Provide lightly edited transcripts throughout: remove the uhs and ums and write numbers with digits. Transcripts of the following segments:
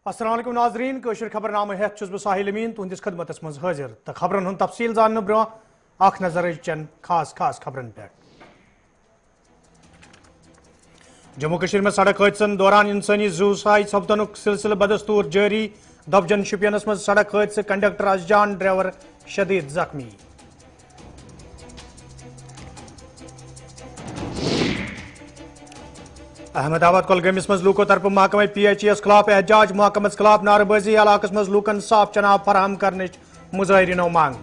अस्सलाम वालेकुम नाजरीन कशर खबरनामा हेत छुस बह साहिल अमीन तुहंदिस खदमतस मज हाजिर तो खबरन हुंद तफसील जानने ब्रो अख नजर चन खास खबरन पे। जम्मू कश्मीर में सड़क हादसन दौरान इंसानी जू साई सपदनुक सिलसिल बदस्तूर जारी। दबजन शुपियनस मज सड़क हादसे कंडक्टर अजजान ड्राइवर शदीद जख्मी। अहमदाबाद कोलगमिस मज लूको तरफ महकमा PHES खिलाफ एहतजाज। महकमस खिलाफ नारेबाजी इलाकस मज लूकन साफ चनाब फराहम करने मुजाहिरीनो मांग।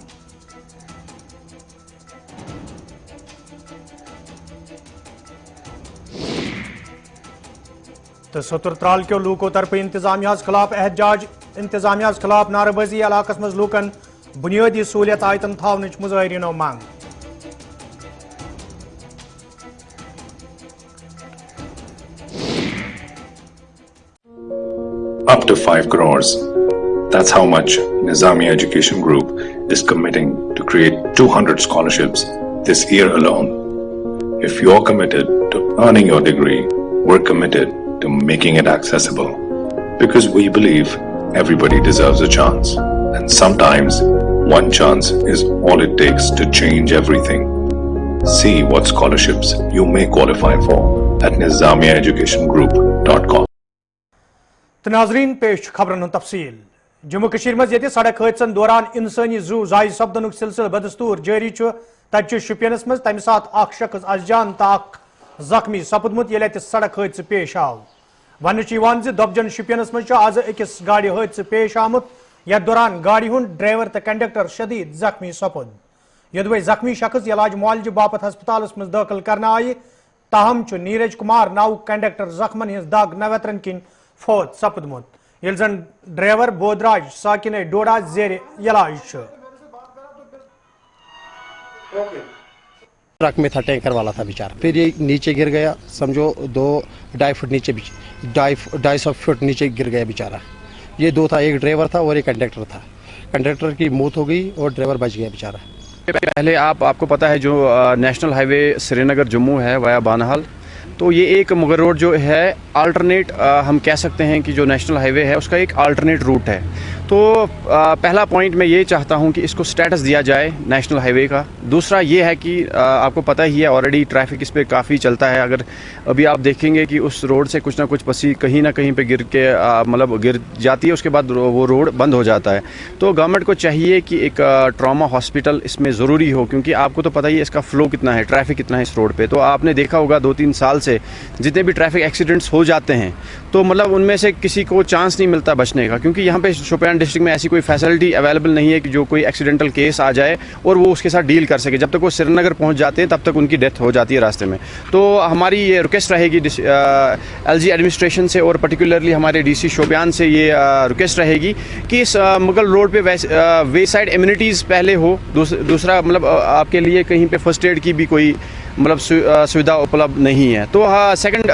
तो सतुर त्राल के लूको तरफ इंतजामिया खिलाफ एहतजाज। इंतजामिया खिलाफ नारेबाजी इलाकस मज लूकन बुनियादी सहूलियत आयतन थावन मुजाहिरीनो मांग। Up to 5 crores. That's how much Nizami Education Group is committing to create 200 scholarships this year alone. If you're committed to earning your degree, we're committed to making it accessible. Because we believe everybody deserves a chance. And sometimes one chance is all it takes to change everything. See what scholarships you may qualify for at nizamiaeducationgroup.com. तो नाजरीन पेश खबरन तफसील। जम्मू कश्मीर मज ये सड़क हादसन दौरान इंसानी जू जाय सपदनुक सिलसिल बदस्तूर जारी। तत शुपियनस मज तमि सात अख शख्स अजजान तो अख जख्मी सपदमुत ये सड़क हादसे पेश आव। वन दबजन शुपियनस मज आज अकिस गाड़ी हादसे पेश आमुत यथ दौरान गाड़ी हुंद ड्राइवर तो कंडक्टर शदीद जख्मी सपद। यदवे जख्मी शख्स इलाज मुआलजे बापत हस्पताल मज दाखिल करना आय। ताहम नीरज कुमार नाव कंडक्टर जख्मन हिंज दाग नवतरन किन फौत सपदमुत यिल जन ड्राइवर बोधराज साकिन डोडा जेर इलाज। ट्रक में था, टैंकर वाला था बेचारा, फिर ये नीचे गिर गया। समझो 2-2.5 फुट नीचे, 250 फुट नीचे गिर गया बेचारा। ये दो था, एक ड्राइवर था और एक कंडक्टर था। कंडक्टर की मौत हो गई और ड्राइवर बच गया बेचारा। पहले आपको पता है जो नेशनल हाईवे श्रीनगर जम्मू है वाया बानाहाल, तो ये एक मुगल रोड जो है अल्टरनेट हम कह सकते हैं कि जो नेशनल हाईवे है उसका एक अल्टरनेट रूट है। तो पहला पॉइंट मैं ये चाहता हूँ कि इसको स्टेटस दिया जाए नेशनल हाईवे का। दूसरा ये है कि आपको पता ही है ऑलरेडी ट्रैफिक इस पर काफ़ी चलता है। अगर अभी आप देखेंगे कि उस रोड से कुछ ना कुछ पसी कहीं ना कहीं पे गिर के मतलब गिर जाती है, उसके बाद वो रोड बंद हो जाता है। तो गवर्नमेंट को चाहिए कि एक ट्रॉमा हॉस्पिटल इसमें ज़रूरी हो, क्योंकि आपको तो पता ही है इसका फ़्लो कितना है, ट्रैफिक कितना है इस रोड पर। तो आपने देखा होगा 2-3 साल से जितने भी ट्रैफिक एक्सीडेंट्स हो जाते हैं तो मतलब उनमें से किसी को चांस नहीं मिलता बचने का, क्योंकि यहाँ पे शोपियान डिस्ट्रिक्ट में ऐसी कोई फैसिलिटी अवेलेबल नहीं है कि जो कोई एक्सीडेंटल केस आ जाए और वो उसके साथ डील कर सके। जब तक वो श्रीनगर पहुँच जाते हैं तब तक उनकी डेथ हो जाती है रास्ते में। तो हमारी ये रिक्वेस्ट रहेगी LG एडमिनिस्ट्रेशन से और पर्टिकुलरली हमारे DC शोपियान से ये रिक्वेस्ट रहेगी कि इस मुगल रोड पे वे साइड एम्यूनिटीज़ पहले हो। दूसरा मतलब आपके लिए कहीं पे फर्स्ट एड की भी कोई मतलब सुविधा उपलब्ध नहीं है। तो सेकंड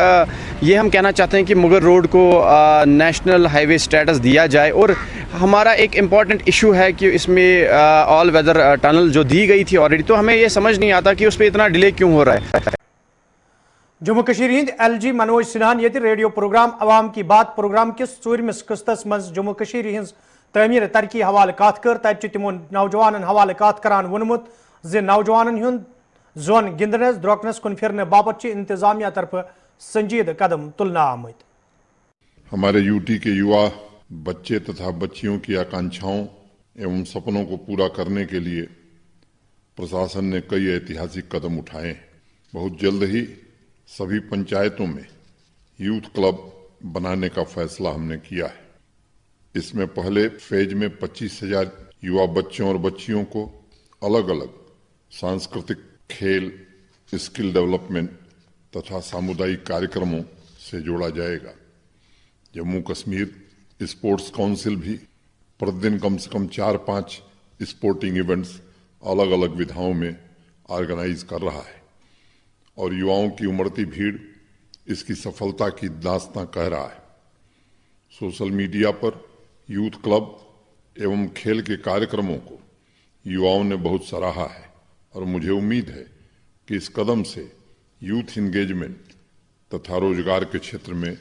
ये हम कहना चाहते हैं कि मुगल रोड को नेशनल हाईवे स्टेटस दिया जाए। और हमारा एक इम्पॉर्टेंट इशू है कि इसमें ऑल वेदर टनल जो दी गई थी ऑलरेडी, तो हमें ये समझ नहीं आता कि उस पर इतना डिले क्यों हो रहा है। जम्मू कश्मीर हिंद LG मनोज सिन्हान ये रेडियो प्रोग्राम अवाम की बात प्रोग्राम किस चूरमिस किस्तस मज जम्मू कश्मीर हिंज तमीर तरक्की हवाले कत कर। तत तिमो नौजवान हवाले कत करान वोनमुत जे नौजवान हुंद जोन गिंदनस द्रोकनस कुन फिरने बाबत इंतजामिया तरफ संजीद कदम तुलना आमद। हमारे यूटी के युवा बच्चे तथा बच्चियों की आकांक्षाओं एवं सपनों को पूरा करने के लिए प्रशासन ने कई ऐतिहासिक कदम उठाए हैं। बहुत जल्द ही सभी पंचायतों में यूथ क्लब बनाने का फैसला हमने किया है। इसमें पहले फेज में 25,000 युवा बच्चों और बच्चियों को अलग अलग सांस्कृतिक, खेल, स्किल डेवलपमेंट तथा सामुदायिक कार्यक्रमों से जोड़ा जाएगा। जम्मू कश्मीर स्पोर्ट्स काउंसिल भी प्रतिदिन कम से कम 4-5 स्पोर्टिंग इवेंट्स अलग अलग विधाओं में ऑर्गेनाइज कर रहा है और युवाओं की उमड़ती भीड़ इसकी सफलता की दास्तां कह रहा है। सोशल मीडिया पर यूथ क्लब एवं खेल के कार्यक्रमों को युवाओं ने बहुत सराहा है और मुझे उम्मीद है कि इस कदम से यूथ इंगेजमेंट तथा रोजगार के क्षेत्र में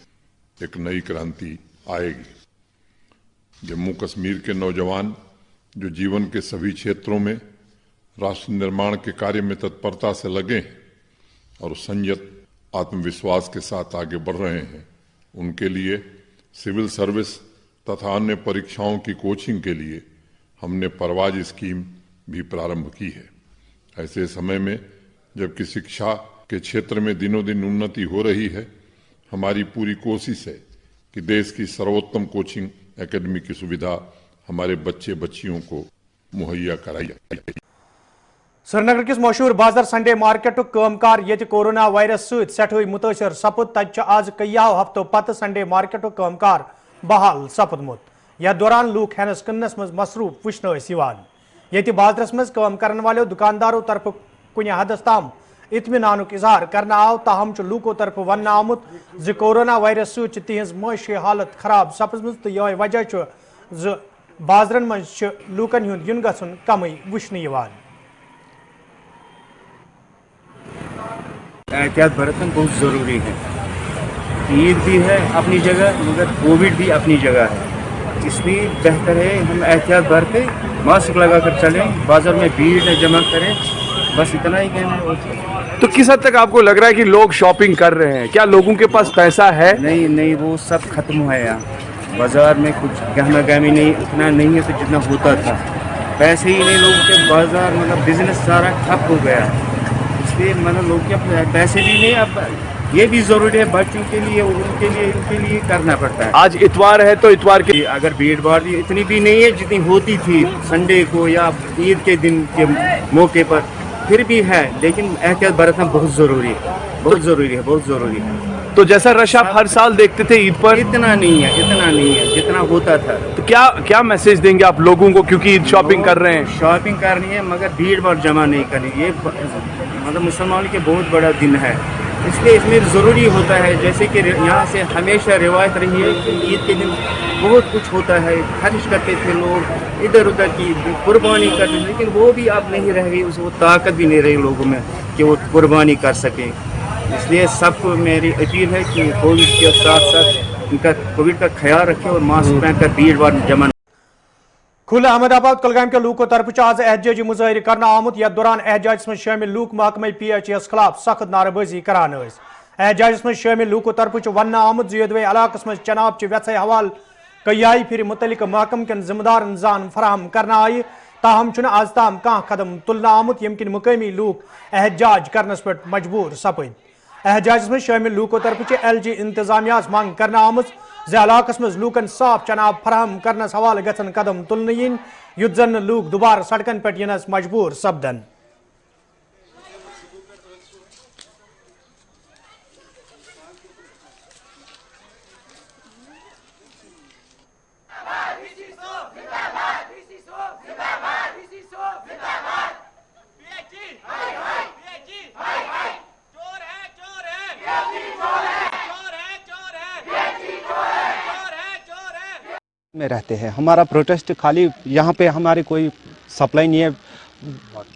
एक नई क्रांति आएगी। जम्मू कश्मीर के नौजवान जो जीवन के सभी क्षेत्रों में राष्ट्र निर्माण के कार्य में तत्परता से लगे और संयत आत्मविश्वास के साथ आगे बढ़ रहे हैं, उनके लिए सिविल सर्विस तथा अन्य परीक्षाओं की कोचिंग के लिए हमने परवाज स्कीम भी प्रारंभ की है। ऐसे समय में जबकि शिक्षा के क्षेत्र में दिनों दिन उन्नति हो रही है, हमारी पूरी कोशिश है कि देश की सर्वोत्तम कोचिंग एकेडमी की सुविधा हमारे बच्चे बच्चियों को मुहैया कराई जाए। श्रीनगर किस मशहूर बाजार संडे मार्केट कामकार ये कोरोना वायरस सहित सठे मुतासर सपुद तक आज कईयों हफ्तों पत संडे मार्केट कामकार बहाल सपुदमुत। यह दौरान लूक हेनस कन्नस मज मसरूफ वुचन ये बाजारस मज काम करने वाले दुकानदारों तरफ कुछ हदस ताम इत्मीनानुक इजहार करना आव, ताहम लूको तरफ वन आमुत ज कोरोना वायरस सहित तिहज माशी हालत खराब सपजम तो ये वजह बाजारन मज लूकन हुंद युन गछुन कमी वुचन। एहतियात बरतना बहुत ज़रूरी है। ईद भी है अपनी जगह मगर कोविड भी अपनी जगह है, इसलिए बेहतर है हम एहतियात बरतें, मास्क लगा कर चलें, बाजार में भीड़ न जमा करें, बस इतना ही कहना है। तो किस हद तक आपको लग रहा है कि लोग शॉपिंग कर रहे हैं? क्या लोगों के पास पैसा है? नहीं, वो सब खत्म है यहाँ बाजार में, कुछ गहमा गहमी नहीं, उतना नहीं है तो जितना होता था, पैसे ही नहीं लोगों के, बाजार मतलब बिजनेस सारा ठप हो गया है, इसलिए मतलब लोग के पैसे भी नहीं। अब ये भी ज़रूरी है बच्चों के लिए, उनके लिए करना पड़ता है। आज इतवार है तो इतवार के अगर भीड़ भाड़ इतनी भी नहीं है जितनी होती थी संडे को या ईद के दिन के मौके पर, फिर भी है, लेकिन एहतियात बरतना बहुत ज़रूरी है, बहुत ज़रूरी है। तो जैसा रश आप हर साल देखते थे ईद पर, इतना नहीं है जितना होता था। तो क्या मैसेज देंगे आप लोगों को, क्योंकि ईद शॉपिंग कर रहे हैं? शॉपिंग करनी है मगर भीड़ भाड़ जमा नहीं करनी, ये मतलब मुसलमानों के बहुत बड़ा दिन है, इसलिए इसमें ज़रूरी होता है। जैसे कि यहाँ से हमेशा रिवायत रही है कि ईद के दिन बहुत कुछ होता है, खर्च करते थे लोग, इधर उधर की कुर्बानी करते थे, लेकिन वो भी अब नहीं रह गई, वो ताकत भी नहीं रही लोगों में कि वो कुर्बानी कर सकें। इसलिए सबको मेरी अपील है कि कोविड के साथ साथ उनका कोविड का ख्याल रखें और मास्क पहनकर भीड़ भाड़ जमा। खुला अहमदाबाद कुलगाम के लूको तरफ आज एहतजाजी मुजाहिर करना आमुत। यथ दौरान एहतजाज में शामिल लूक महकमे PHS खिलाफ सख्त नारेबाजी करान। एहतजाज में शामिल लूको तरफ वन आमुत योदवे इलाकस में चनाब व्यथ हवाल कई फिर मुतलिक महकम कन जिम्मेदारन जान फराहम करना आय, ताहम आज ताम कह कदम तुलना आमुत यम किन मुकामी लूक एहतजाज करनस पे मजबूर सपद। एहतजाज में शामिल लूको तरफ LG इंतजामिया मांग करना आमुत इलाकस मज लूकन साफ चनाब फराहम करनस हवाल गन कदम तुलन इन युद्ध जन लूक दुबार सड़कन पे यनस मजबूर सपदन। में रहते हैं, हमारा प्रोटेस्ट खाली यहाँ पे हमारे कोई सप्लाई नहीं है,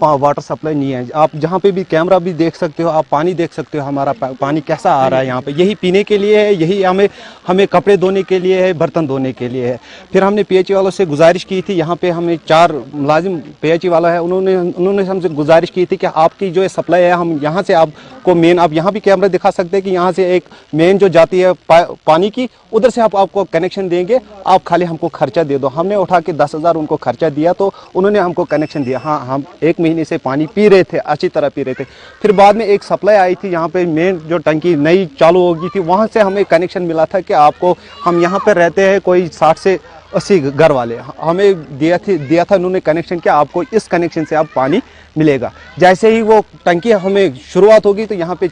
वाटर सप्लाई नहीं है। आप जहाँ पे भी कैमरा भी देख सकते हो, आप पानी देख सकते हो, हमारा पानी कैसा आ रहा है यहाँ पे, यही पीने के लिए है, यही हमें कपड़े धोने के लिए है, बर्तन धोने के लिए है। फिर हमने PHE वालों से गुजारिश की थी, यहाँ पे हमें 4 मुलाजिम PHE वाला है, उन्होंने हमसे गुजारिश की थी कि आपकी जो सप्लाई है हम यहाँ से आपको मेन, आप यहाँ भी कैमरा दिखा सकते हैं कि यहाँ से एक मेन जो जाती है पानी की, उधर से आपको कनेक्शन देंगे, आप खाली हमको खर्चा दे दो। हमने उठा के 10,000 उनको खर्चा दिया तो उन्होंने हमको कनेक्शन दिया। हाँ, हम 1 महीने से पानी पी रहे थे, अच्छी तरह पी रहे थे। फिर बाद में एक सप्लाई आई थी, यहाँ पे मेन जो टंकी नई चालू होगी थी, वहाँ से हमें कनेक्शन मिला था कि आपको, हम यहाँ पर रहते हैं कोई 60 से 80 घर वाले, हमें दिया था उन्होंने कनेक्शन कि आपको इस कनेक्शन से आप पानी मिलेगा। जैसे ही वो टंकी हमें शुरुआत होगी तो यहाँ पे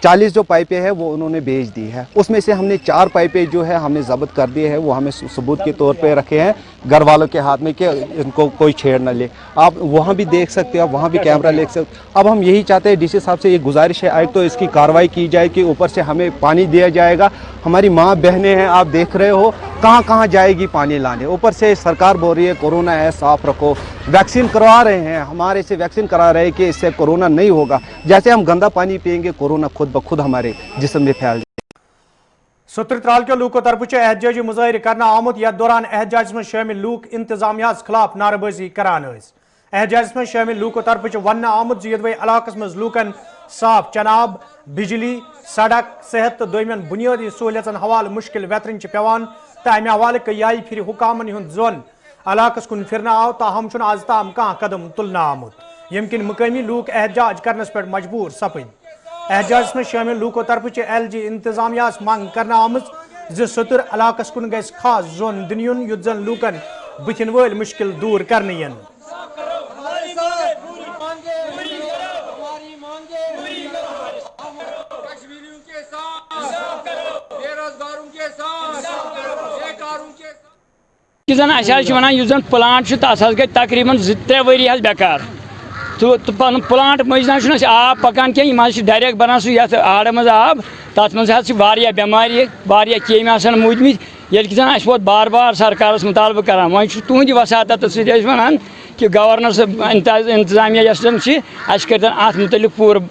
40 जो पाइपें हैं वो उन्होंने भेज दी है, उसमें से हमने 4 पाइपें जो है हमने जब्त कर दिए हैं, वो हमें सबूत के तौर पे रखे हैं घर वालों के हाथ में कि इनको कोई छेड़ न ले। आप वहाँ भी देख सकते हो, आप वहाँ भी कैमरा ले सकते हो। अब हम यही चाहते हैं, DC साहब से ये गुजारिश है, एक तो इसकी कार्रवाई की जाए कि ऊपर से हमें पानी दिया जाएगा। हमारी माँ बहनें हैं, आप देख रहे हो कहाँ कहाँ जाएगी पानी लाने, ऊपर से सरकार बोल रही है कोरोना है, साफ रखो, वैक्सीन करवा रहे हैं, हमारे से वैक्सीन करा रहे हैं कि इससे कोरोना नहीं होगा। जैसे हम गंदा पानी पियेंगे कोरोना खुद ब खुद हमारे जिस्म में फैल जाए। ستر ترال کے لوکو طرف احتجاجی مظاہرہ کرنا آمت یتھ دوران احتجاج میں شامل لوک انتظامیہ خلاف نعرہ بازی کران احتجاج میں شامل لوکو طرف ون آمت یدوی علاقہ مز لوکن صاف چناب بجلی سڑک صحت تو دومین بنیادی سہولتن حوالہ مشکل ویترن پیوان تو امہ حوالہ کئی پھر حکامن ہند زون علاقہ کن پھرنا آو تاہم چھ آز تام کان قدم تلنا آمت یم کن مقامی لوک احتجاج کرنس پہ مجبور سپد احتجاج میں شامل لوکو طرف ایل جی انتظامیہ منگ کرنا آمت ستر علاقہ کن گھس خاص زون دن یت زن لوکن بتن ول مشکل دور کرنے ین زن ون پلانٹ تس گئی تقریباً 2-3 ؤری بیکار تو پن پلانٹ مجھ آب پکان کی ڈائریکٹ بنان سہ یھ آڑ مز آب تر مز بیماری کیمہ آسان موٗدمٕتۍ ییٚلہِ زن اس ووت بار بار سرکارس مطالبہ کران وۄنۍ چھُ تُہنٛدِ وساطت سۭتۍ ونان کہ گورنر انتظامیہ یس زن اس کرتن اتھ متعلق پوٗرٕ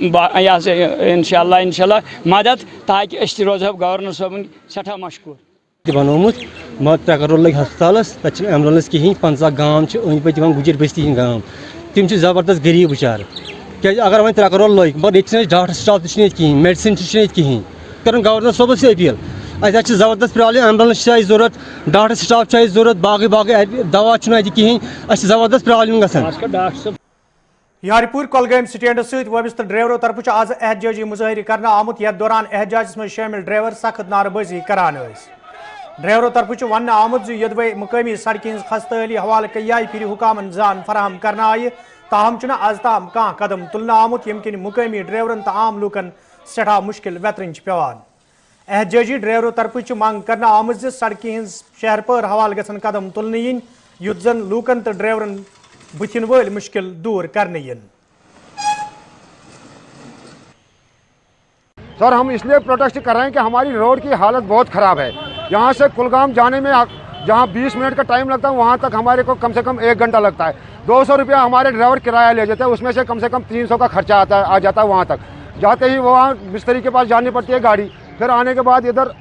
انشاء اللہ مدد تاکہ أسۍ تہِ روزہو گورنر صٲبُن سٮ۪ٹھاہ مشکور بنومت مگر 3 کرور لگ ہسپتالس تک ایمبولینس کہین 50 گام أنٛدۍ پٔکۍ یِوان گُجر بستی ہند گام تم زبردست غریب بچار کیٛازِ اگر وۄنۍ 3 کرور لگ مگر ییٚتہِ ڈاکٹر سٹاف تہِ چھُنہٕ ییٚتہِ کہین میڈسن تہِ چھُنہٕ ییٚتہِ کہین کرن گورنر صٲبس اپیل اَسہِ زبردست پرابلم ایمبولینس چھِ ضرورت ڈاکٹر سٹاف چھُ ضرورت باقی دوا چھُنہٕ اَتہِ کہین اَسہِ زبردست پرابلم گژھان یارپور کۄلگٲمۍ سٹینڈس ست وابستہ ڈرائیورو طرف آز احتجاجی مظاہرہ کرنا آمت یتھ دوران احتجاجس میں شامل ڈرائیور سخت نعرہ بازی کران ڈرائیورو طرف ون آمت یدوی مقامی سڑکہ ہز خستہ حالی حوالہ کئی پھر حکامن زان فراہم کرنا آئی تاہم چھ آز تام کان قدم تلنا آمت یم کن مقامی ڈرائیورن تو عام لوکن سٹھا مشکل ویترن پیوان احتجاجی ڈرائیورو طرف منگ کرنا آمت سڑکہ ہز شہر پور حوالہ گھن قدم تلن ین یت زن لوکن تو ڈرائیورن بتن ول مشکل دور کرنے ین سر ہم اس لیے پروٹیسٹ کر رہے ہیں کہ ہماری روڈ کی حالت بہت خراب ہے یہاں سے کلگام جانے میں جہاں 20 منٹ کا ٹائم لگتا ہے وہاں تک ہمارے کو کم سے کم 1 گھنٹہ لگتا ہے 200 روپیہ ہمارے ڈرائیور کرایہ لے جاتے ہیں اس میں سے کم 300 کا خرچہ آ جاتا ہے وہاں تک جاتے ہی وہاں مستری کے پاس جانی پڑتی ہے گاڑی پھر آنے کے بعد ادھر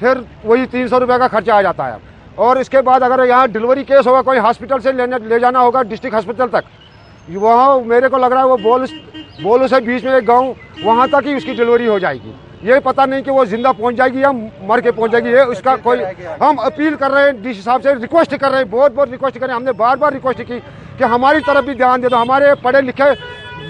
پھر وہی 300 روپیہ کا خرچہ آ جاتا ہے اور اس کے بعد اگر یہاں ڈلیوری کیس ہوگا کوئی ہاسپٹل سے لے جانا ہوگا ڈسٹرکٹ ہاسپٹل تک وہاں میرے کو لگ رہا ہے وہ بولو سے بیچ میں ایک گاؤں وہاں تک ہی اس کی ڈلیوری ہو جائے گی یہ پتہ نہیں کہ وہ زندہ پہنچ جائے گی یا مر کے پہنچ جائے گی یہ اس کا کوئی ہم اپیل کر رہے ہیں ڈی سی صاحب سے ریکویسٹ کر رہے ہیں بہت ریکویسٹ کر رہے ہیں ہم نے بار ریکویسٹ کی کہ ہماری طرف بھی دھیان دے دو ہمارے پڑھے لکھے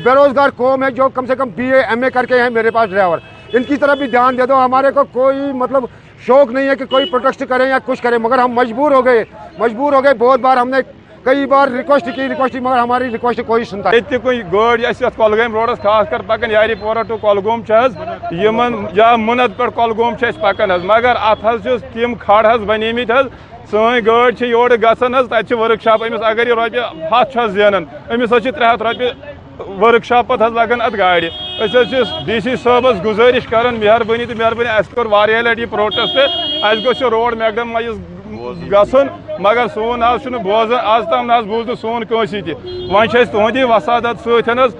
بے روزگار قوم ہے جو کم سے کم BA MA کر کے ہیں میرے پاس ڈرائیور ان کی طرف بھی دھیان دے دو ہمارے کو کوئی مطلب شوق نہیں ہے کہ کوئی پروٹیسٹ کریں یا کچھ کریں مگر ہم مجبور ہو گئے بہت بار ہم نے کئی بار ریکویسٹ کی مگر ہماری ریکویسٹ کوئی سنتا ہے کوئی گاڑی کۄلگٲمۍ روڈس خاص کر پکان یاری پورہ ٹو کۄلگوم یمن یا مُنت پہ کۄلگوم پکان مگر ات تم کھڑ بنیمت سٲنۍ گٲڑۍ چھِ یورٕ گژھان تتہِ چھِ ورک شاپ أمِس اگر یہِ رۄپیہِ 100 زینان أمِس چھِ 300 رۄپیہِ ورک شاپ پتہٕ لگان ات گاڑِ أسۍ چھِ DC صٲبس گُزٲرِش کران مہربٲنی تہٕ مہربٲنی اَسہِ کوٚر واریاہ لٹہِ یہِ پروٹیسٹ اَسہِ گوٚژھ یہِ روڈ میگڈمایز گژھُن مگر سون حظ چھُنہٕ بوزان آز تام نہ حظ بوٗز نہٕ سون کٲنٛسہِ تہِ وۄنۍ چھِ أسۍ تُہنٛدی وسادت سۭتۍ حظ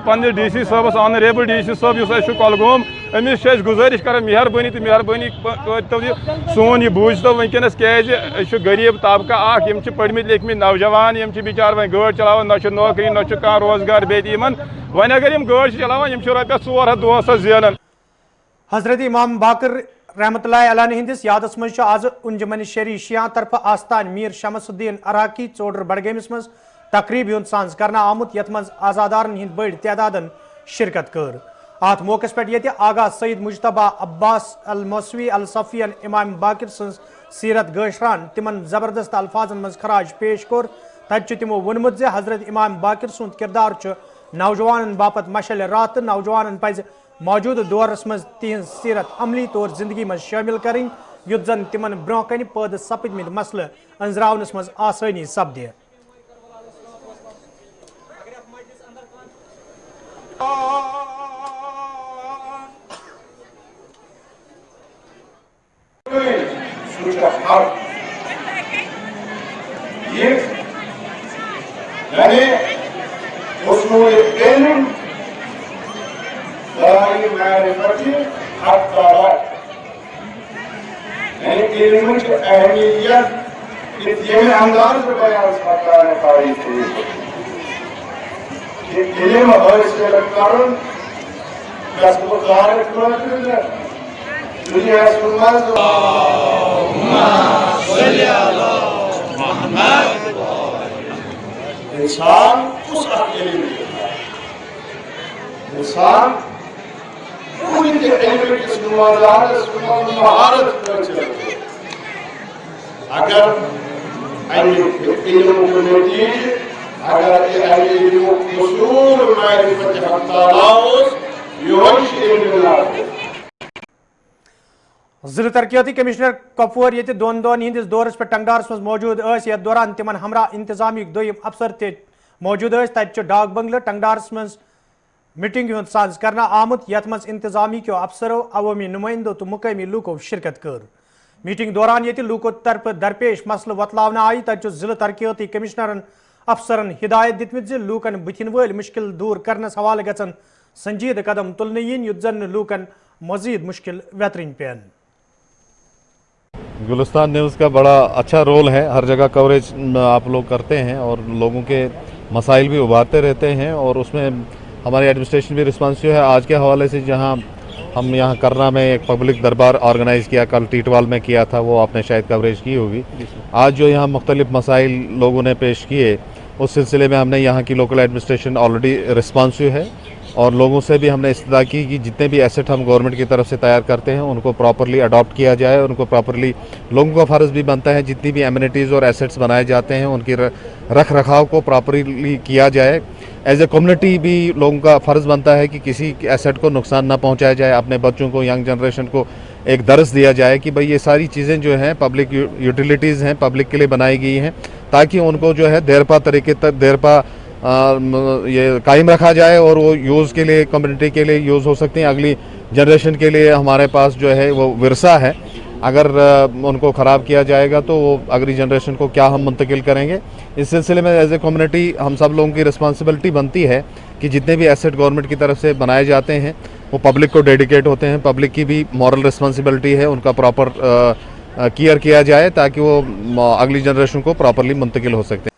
پننس DC صٲبس آنریبل DC صٲب یُس اَسہِ چھُ کۄلگوم أمِس چھِ أسۍ گُزٲرِش کران مہربٲنی تہٕ مہربٲنی کٔرتو یہِ سون یہِ بوٗزتو وٕنکیٚنس کیازِ أسۍ چھِ غریٖب طبقہٕ اکھ یِم چھِ پٔرمٕتۍ لیکھمٕتۍ نوجوان یِم چھِ بِچار وۄنۍ گٲڑۍ چلاوان نہ چھِ نوکری نہ چھُ کانٛہہ روزگار بیٚیہِ یِمن وۄنۍ اگر یِم گٲڑۍ چھِ چلاوان یِم چھِ رۄپیس 400 دۄہس زینان حضرت امام باقر رحمت اللہ علیہ ہندس یادس مز آز انجمن شری شیعہ طرف آستان میر شمس الدین عراقی ژوڈر بڈگٲمس مز تقریب ہند سانز کرنا آمت یت مز آزادارن ہند بڑ تعدادن شرکت کر ات موقع پہ یہ آغا سید مجتبہ عباس الموسوی الصفین امام باقر سن سیرت گاشران تمن زبردست الفاظن مز خراج پیش کور تت تمو ونمت حضرت امام باقر سند کردار نوجوان باپت مشل رات نوجوان پز موجود دورس مز تہذ سیرت عملی طور زندگی مز شامل کریں یت زن تمن برو کن پید سپدمت مسلہ انزراونس مز آسانی سپدے यानी इल्म की अहमियत ये अंदाज में बयान करता है तारीख कि इल्म हासिल करन das Programm Dunia इंसान उस इल्म इंसान पूरी महारत अगर इल्म को नतीजे अगर इल्म मसूल मारिफत हत्तालाउस जिला तरक्याती कमिश्नर कपवार ये दोन दोन हंदिस दौरस पे टंगडारस मज मौजूद यथ दौरान तिमन हमरा इंतजामी दोयम अफसर ते मौजूद तत डाक बंगल टंगडारस मज मीटिंग हुंद साज करना आमुत यथ मज इंतजामी के अफसरों अवामी नुमाइंदों तो मुकामी लूकों शिरकत कर मीटिंग दौरान ये लूकों तरफ दरपेश मसल वतलावन आई तत जिला तरक्याती कमिश्नरन अफसरन हिदायत दितमित लूकन बुथिन वल मुश्किल दूर करनस हवाले गचन संजीद कदम तुलने यीन युद्ध जन लूकन मजीद मुश्किल बेहतरीन पेन। गुलिस्तान न्यूज़ का बड़ा अच्छा रोल है, हर जगह कवरेज आप लोग करते हैं और लोगों के मसाइल भी उभारते रहते हैं और उसमें हमारी एडमिनिस्ट्रेशन भी रिस्पॉन्सिव है। आज के हवाले से जहां हम यहाँ करना में एक पब्लिक दरबार ऑर्गेनाइज़ किया, कल टीटवाल में किया था, वो आपने शायद कवरेज की होगी। आज जो यहाँ मुख्तलिफ मसाइल लोगों ने पेश किए उस सिलसिले में हमने यहाँ की लोकल एडमिनिस्ट्रेशन ऑलरेडी रिस्पॉन्सिव है और लोगों से भी हमने इस्तदा की कि जितने भी एसेट हम गवर्नमेंट की तरफ से तैयार करते हैं उनको प्रॉपरली अडॉप्ट किया जाए, उनको प्रॉपरली लोगों का फ़र्ज़ भी बनता है जितनी भी एमिनिटीज़ और एसेट्स बनाए जाते हैं उनकी रख रखाव को प्रॉपरली किया जाए। एज ए कम्युनिटी भी लोगों का फ़र्ज़ बनता है कि किसी एसेट को नुकसान ना पहुँचाया जाए, अपने बच्चों को, यंग जनरेशन को एक दर्स दिया जाए कि भाई ये सारी चीज़ें जो हैं पब्लिक यूटिलिटीज़ हैं, पब्लिक के लिए बनाई गई हैं ताकि उनको जो है देरपा तरीके तक देरपा ये कायम रखा जाए और वो यूज़ के लिए, कम्युनिटी के लिए यूज़ हो सकती हैं। अगली जनरेशन के लिए हमारे पास जो है वो विरसा है, अगर उनको ख़राब किया जाएगा तो वो अगली जनरेशन को क्या हम मुंतकिल करेंगे। इस सिलसिले में एज ए कम्युनिटी हम सब लोगों की रिस्पॉन्सिबिलिटी बनती है कि जितने भी एसेट गवर्नमेंट की तरफ से बनाए जाते हैं वो पब्लिक को डेडिकेट होते हैं, पब्लिक की भी मॉरल रिस्पॉन्सिबिलिटी है, उनका प्रॉपर केयर किया जाए ताकि वो अगली जनरेशन को प्रॉपरली मुंतकिल हो सकते हैं।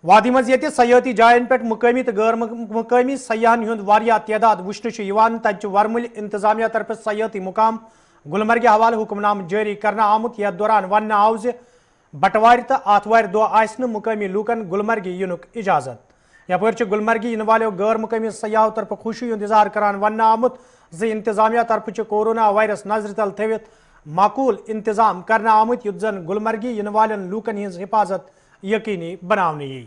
वादी मज ये सयाती जायन पे मुकामी तो गैर मुकामी सयाहन हुंद वारिया तादाद वुचन तत वर्मुल इंतजामिया तरफ सयाती मुकाम गुलमर्ग हवाले हुक्मनाम जारी करना आमुत। यथ दौरान वन आव बटवार तो आतवार दह मुकामी लूकन गुलमर्ग युनुक इजाजत। यपर गुलमर्ग इन वालों गैर मुकामी सयाहों तरफ खुशी हुंद इजहार करान वन आमुत इंतजामिया तरफ कोरोना वायरस नजर तल थवित माकूल इंतजाम करना आमुत युद्ध जन गुलमर्ग इन वालन लूकन हिंज हिफाजत यकीनी बनावनी यी।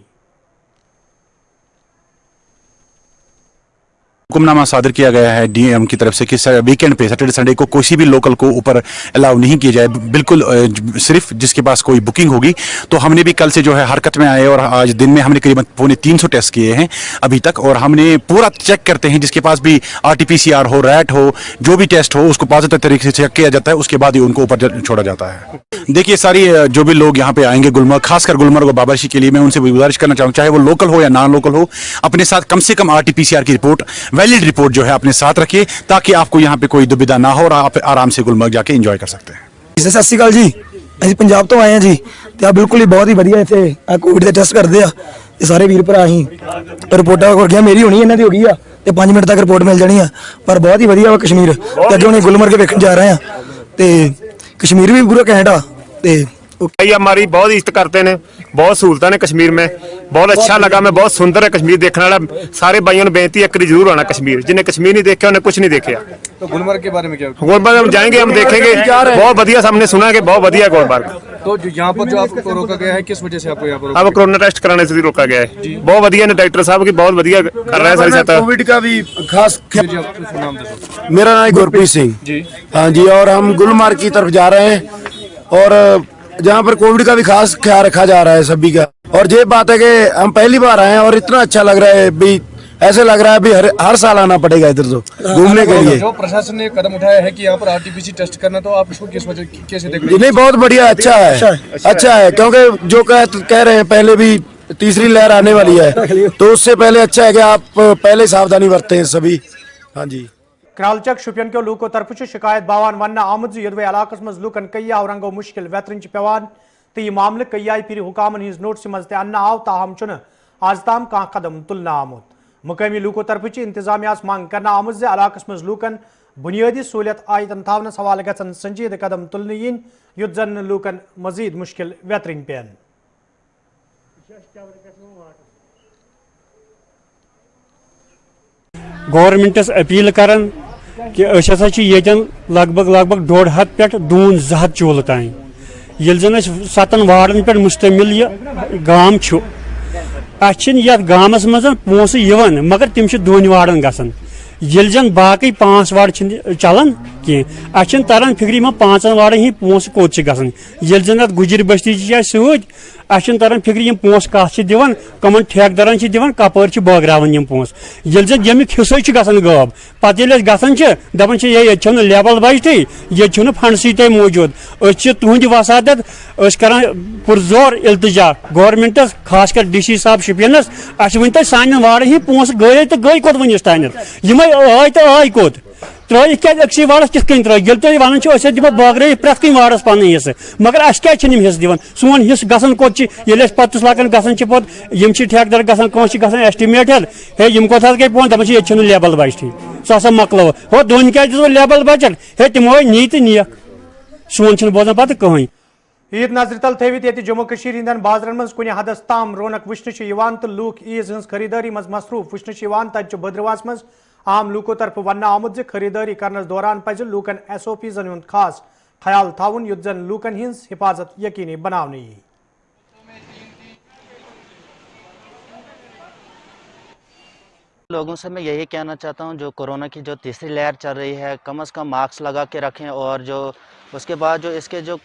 हुक्मनामा सादर किया गया है डीएम की तरफ से कि वीकेंड पे सैटरडे संडे को किसी भी लोकल को ऊपर अलाउ नहीं किया जाए, बिल्कुल सिर्फ जिसके पास कोई बुकिंग होगी। तो हमने भी कल से जो है हरकत में आए और आज दिन में हमने करीबन 350 टेस्ट किए हैं अभी तक और हमने पूरा चेक करते हैं, जिसके पास भी RT-PCR हो, रैट हो, जो भी टेस्ट हो उसको पॉजिटिव तरीके से चेक किया जाता है, उसके बाद ही उनको ऊपर छोड़ा जाता है। देखिए सारी जो भी लोग यहाँ पे आएंगे गुलमर्ग, खासकर गुलमर्ग और बाबरशी के लिए मैं उनसे गुजारिश करना चाहूँगा, चाहे वो लोकल हो या नॉन लोकल हो, अपने साथ कम से कम RT-PCR की रिपोर्ट, वैलिड रिपोर्ट जो है अपने साथ रखिए ताकि आपको यहाँ पे कोई दुविधा ना हो और आप आराम से गुलमर्ग जाके एंजॉय कर सकते हैं। सत श्री अकाल जी, ਅਸੀਂ ਪੰਜਾਬ ਤੋਂ ਆਏ ਹਾਂ ਜੀ ਤੇ ਆ ਬਿਲਕੁਲ ਹੀ ਬਹੁਤ ਹੀ ਵਧੀਆ ਇੱਥੇ ਆ ਕੋਵਿਡ ਦੇ ਟੈਸਟ ਕਰਦੇ ਆ ਤੇ ਸਾਰੇ ਵੀਰ ਭਰਾ ਅਸੀਂ ਰਿਪੋਰਟਾਂ ਹੋ ਗਿਆ, ਮੇਰੀ ਹੋਣੀ ਇਹਨਾਂ ਦੀ ਹੋ ਗਈ ਆ ਤੇ 5 ਮਿੰਟ ਤੱਕ ਰਿਪੋਰਟ ਮਿਲ ਜਾਣੀ ਆ। ਪਰ ਬਹੁਤ ਹੀ ਵਧੀਆ ਵਾ ਕਸ਼ਮੀਰ ਤੇ ਅੱਗੇ ਹੁਣ ਗੁਲਮਰਗ ਵੇਖਣ ਜਾ ਰਹੇ ਆ ਤੇ कश्मीर भी पूरा कैंट हमारी बहुत इज्जत करते हैं, बहुत सहूलत ने कश्मीर में, बहुत अच्छा लगा, मैं बहुत सुंदर है कश्मीर देखने वाला। सारे भाइयों ने बेनती है कि जरूर आना कश्मीर, जिन्हें कश्मीर नहीं देखा उन्हें कुछ नहीं देखा। तो गुलमर्ग के बारे में क्या? गुलमर्ग हम जाएंगे, हम देखेंगे, बहुत बढ़िया, हमने सुना कि बहुत बढ़िया गुलमर्ग। तो यहाँ पर जो आपको रोका गया है किस वजह से आपको यहाँ पर? अब कोरोना टेस्ट कराने से रोका गया है। बहुत बढ़िया ने डॉक्टर साहब की बहुत बढ़िया कर रहे हैं सारी सहायता। कोविड का भी खास नाम दो। मेरा नाम गुरप्रीत सिंह जी। हाँ जी, और हम गुलमर्ग की तरफ जा रहे हैं और जहाँ पर कोविड का भी खास ख्याल रखा जा रहा है सभी का। और ये बात है कि हम पहली बार आए हैं और इतना अच्छा लग रहा है भी, ऐसे लग रहा है भी हर साल आना पड़ेगा इधर तो घूमने के लिए। जो प्रशासन ने कदम उठाया है कि यहाँ पर RT-PCR टेस्ट करना, तो आप इसको किस वजह कैसे देख रहे हैं? नहीं, बहुत बढ़िया, अच्छा है क्योंकि जो कह रहे हैं पहले भी तीसरी लहर आने वाली है तो उससे पहले अच्छा है कि आप पहले सावधानी बरतें सभी। हाँ जी। کرالچک شپین کے لوکو طرف شکایت باوان ون آمد یدوے علاقہ مز لوکن کئی رنگو مشکل ویترن پیوان تو یہ معاملہ کئی پھر حکامن ہز نوٹس مز تہ آو تاہم چھ آز تام کان قدم تلنا آمت مقامی لوکو طرف انتظامیہ مانگ کرنا آمت علاقہ مز لوکن بنیادی سہولیت آیتن تھونس حوالہ گھن سنجیدہ قدم تلن ین یت زن لوکن مزید مشکل ویترن پین گورمنٹس اپیل کران کہ ہسا یتن لگ بھگ 1.5 پہ دون 2 ہتھ چولہ تین یل زن 7 وارڈن پہ مشتمل یہ گام یت گامس مز پونسہ مگر تم 2 وارڈن گھان یل زن باقی 5 وارڈ چلان کی تران فکر 5 وارڈن ہند پونسہ کوت گھان یل زن ات گجر بستی ست تران فکر یم پونسہ کت دان کمن ٹھیکدرن دان کپر بٲگراوان یم پونسہ یل زن یمیک حصہ گھان غٲب پتہ ییٚلہِ أسۍ گژھان دپان یہ چھنہٕ لیبل بجٹٕے یہ چھنہٕ فنڈسٕے تہِ موجود أسۍ تُہنٛدِ وسادت أسۍ کران پرزور التجا گورمنٹس خاص کر ڈی سی صاحب شپینس اَسہِ ؤنۍ تُہۍ سانٮ۪ن وارڈن ہٕنٛدۍ پونسہ گٔیے تہٕ گٔے کوٚت ؤنِس تانٮ۪تھ یِمے آے تہٕ آے کوٚت ترٲیِکھ کیٛازِ أکسٕے وارڈس کِتھ کٔنۍ ترٲیِکھ ییٚلہِ تُہۍ ونان چھِو أسۍ دِمو بٲگرٲیِتھ پرٛٮ۪تھ کُنہِ وارڈس پنُن حصہٕ مگر اَسہِ کیٛازِ چھِنہٕ یِم حصہٕ دِوان سون حصہٕ گژھان کوٚت چھِ ییٚلہِ أسۍ پتہٕ لاگان گژھان چھِ پتہٕ یِم چھِ ٹھیکدر گژھان کٲنٛسہِ چھِ گژھان ایسٹِمیٹ ہے یِم کوٚت حظ گٔے پونٛسہٕ دپان چھِ ییٚتہِ چھُنہٕ لیبل بجٹٕے سُہ ہسا مۄکلٲو ہو دۄن کیٛازِ دِژوٕ لیبل بجٹ ہے تِمو نی تہٕ نِیَکھ سون چھُنہٕ بوزان پتہٕ کٕہٕنۍ عید نظر تل تھوت یہ جموں ہند بازرن مز کن حدس تام رونق وچھنے تو لوک عیز ہز خریداری مز مصروف وچھنے تجہ بدرواس مز عام لوکو طرف ون آمت خریداری کرنس دوران پز لوکن SOPs ہند خاص خیال تھون یت زن لوکن ہز حفاظت یقینی بنانے یی لوگوں سے میں یہی کہنا چاہتا ہوں جو کورونا کی جو تیسری لہر چل رہی ہے کم از کم ماسک لگا کے رکھیں اور جو اس کے بعد جو اس کے جو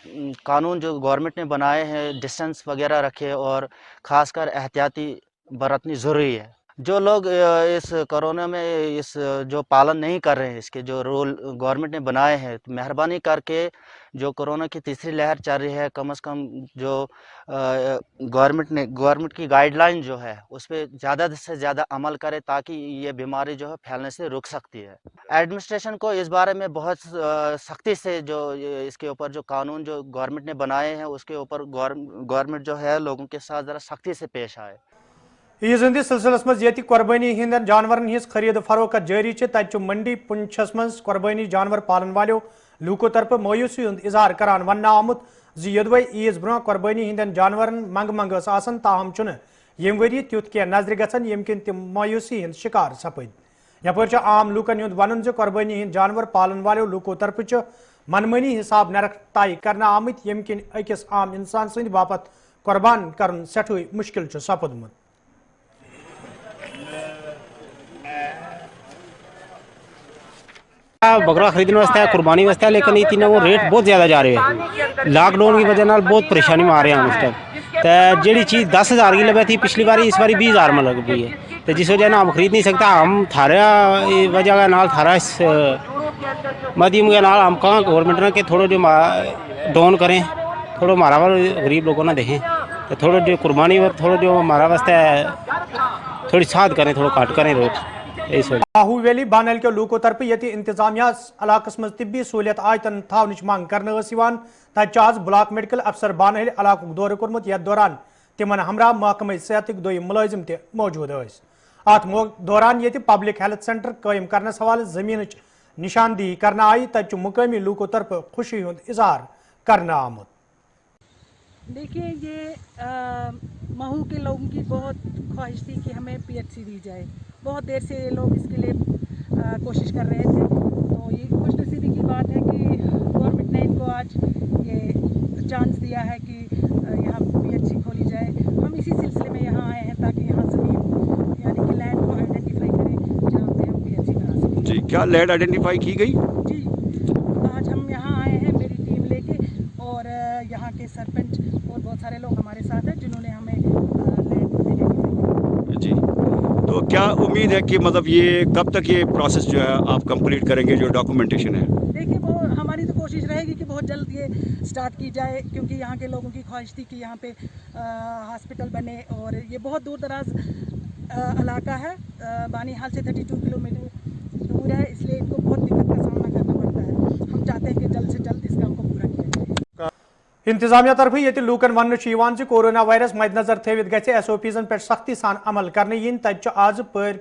قانون جو گورنمنٹ نے بنائے ہیں ڈسٹنس وغیرہ رکھے اور خاص کر احتیاطی برتنی ضروری ہے جو لوگ اس کورونا میں اس جو پالن نہیں کر رہے ہیں اس کے جو رول گورنمنٹ نے بنائے ہیں تو مہربانی کر کے جو کورونا کی تیسری لہر چل رہی ہے کم از کم جو گورنمنٹ کی گائیڈ لائن جو ہے اس پہ زیادہ سے زیادہ عمل کرے تاکہ یہ بیماری جو ہے پھیلنے سے رک سکتی ہے ایڈمنسٹریشن کو اس بارے میں بہت سختی سے جو اس کے اوپر جو قانون جو گورنمنٹ نے بنائے ہیں اس کے اوپر گورنمنٹ جو ہے لوگوں کے ساتھ ذرا سختی سے پیش آئے عیز ہندس سلسلس مز یہ قربانی ہند جانورن ہز خرید فروخت جاری تتہ منڈی پنچھس مز قربانی جانور پالن والو لوکو طرف مایوسی ہند اظہار کران ون آمت یدوے عیز برہ قربانی ہند جانورن منگ منگ آسان تاہم چھ یم وری تیت کی نظر گھن یم کن تم مایوسی ہند شکار سپد یپر عام لوکن ہند ون قربانی ہند جانور پالن والو لوکو طرف منمانی حساب نرخ طے کرنا آمت یم کن اکس عام انسان سند باپت قربان کرن سٹھوئی مشکل سپدمت بکرا خریدنے واسطے قربانی واسطے لیکن یہ وہ ریٹ بہت زیادہ جا رہے ہیں لاک ڈاؤن کی وجہ بہت پریشانی میں آ رہے ہیں اس ٹائم تو جیڑی چیز 10,000 کی لگی تھی پچھلی باری اس باری 20,000 میں لگ گئی ہے تو جس وجہ ہم خرید نہیں سکتا ہم تھارا وجہ کا نال تھارا اس مدیم کے نال ہم کہاں گورنمنٹ نے کہ تھوڑا جو ڈاؤن کریں تھوڑا ہمارا غریب لوگوں نے دیکھیں تو تھوڑا جو قربانی اور تھوڑا جو ہمارا واسطے تھوڑی ساتھ کریں تھوڑا کاٹ کریں ریٹ باہو ویلی بانل کے لوکو طرف یہ انتظامیہ علاقہ مز طبی سہولیت آیتن تھونچ مانگ کرنے تتہ آز بلاک میڈیکل افسر بانہل علاقہ دورہ کورمت یتھ دوران تمن ہمراہ محکمہ صحت دویم ملازم تہ موجود ات دوران یہ پبلک ہیلتھ سینٹر قائم کرنس حوالہ زمین نشاندہی کرنا آئی تتہ مقامی لوکو طرف خوشی ہند اظہار کرنا آمت دیکھیے یہ مہو کے لوگوں کی بہت خواہش تھی کہ ہمیں PHC دی جائے بہت دیر سے یہ لوگ اس کے لیے کوشش کر رہے تھے تو یہ خوش نصیبی کی بات ہے کہ گورنمنٹ نے ان کو آج یہ چانس دیا ہے کہ یہاں PHC کھولی جائے ہم اسی سلسلے میں یہاں آئے ہیں تاکہ یہاں زمین یعنی کہ لینڈ کو آئیڈینٹیفائی کریں جہاں پہ ہم PHC بنا سکیں جی کیا لینڈ آئیڈینٹیفائی کی گئی جی آج ہم یہاں آئے ہیں میری ٹیم لے کے اور یہاں کے سرپنچ اور بہت سارے لوگ ہمارے ساتھ ہیں جنہوں نے ہمیں جی تو کیا امید ہے کہ مطلب یہ کب تک یہ پروسیس جو ہے آپ کمپلیٹ کریں گے جو ڈاکومنٹیشن ہے دیکھیے وہ ہماری تو کوشش رہے گی کہ بہت جلد یہ سٹارٹ کی جائے کیونکہ یہاں کے لوگوں کی خواہش تھی کہ یہاں پہ ہاسپٹل بنے اور یہ بہت دور دراز علاقہ ہے بانی حال سے 32 کلومیٹر دور ہے اس لیے ان کو بہت इंतजामिया तरफ ये लूकन वन कोरोना वायरस मद्देनजर थवित गि SOPs पे सख्ती सान अमल करने yin तज आज पर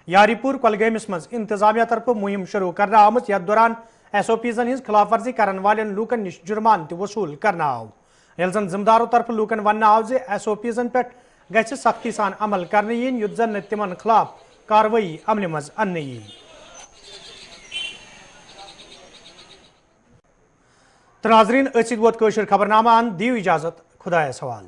यारीपुर कुलगामिस मज इंतजामिया तरफ मुहिम शुरू करना आमत यथ दौरान SOPs हज खिलाफ वर्जी करन वालें लूकन निश जुर्मान वसूल करना आव यल जन जिम्मेदारों तरफ लूकन वन आव SOPs पे गि सख्ती सान अमल करने yin युत जन तिमन खिलाफ कार्रवाई अमल मज अन्न यी। तो नाज़रीन असित वोत कशर खबरनामा दियो इजाजत खुदायस हवाल।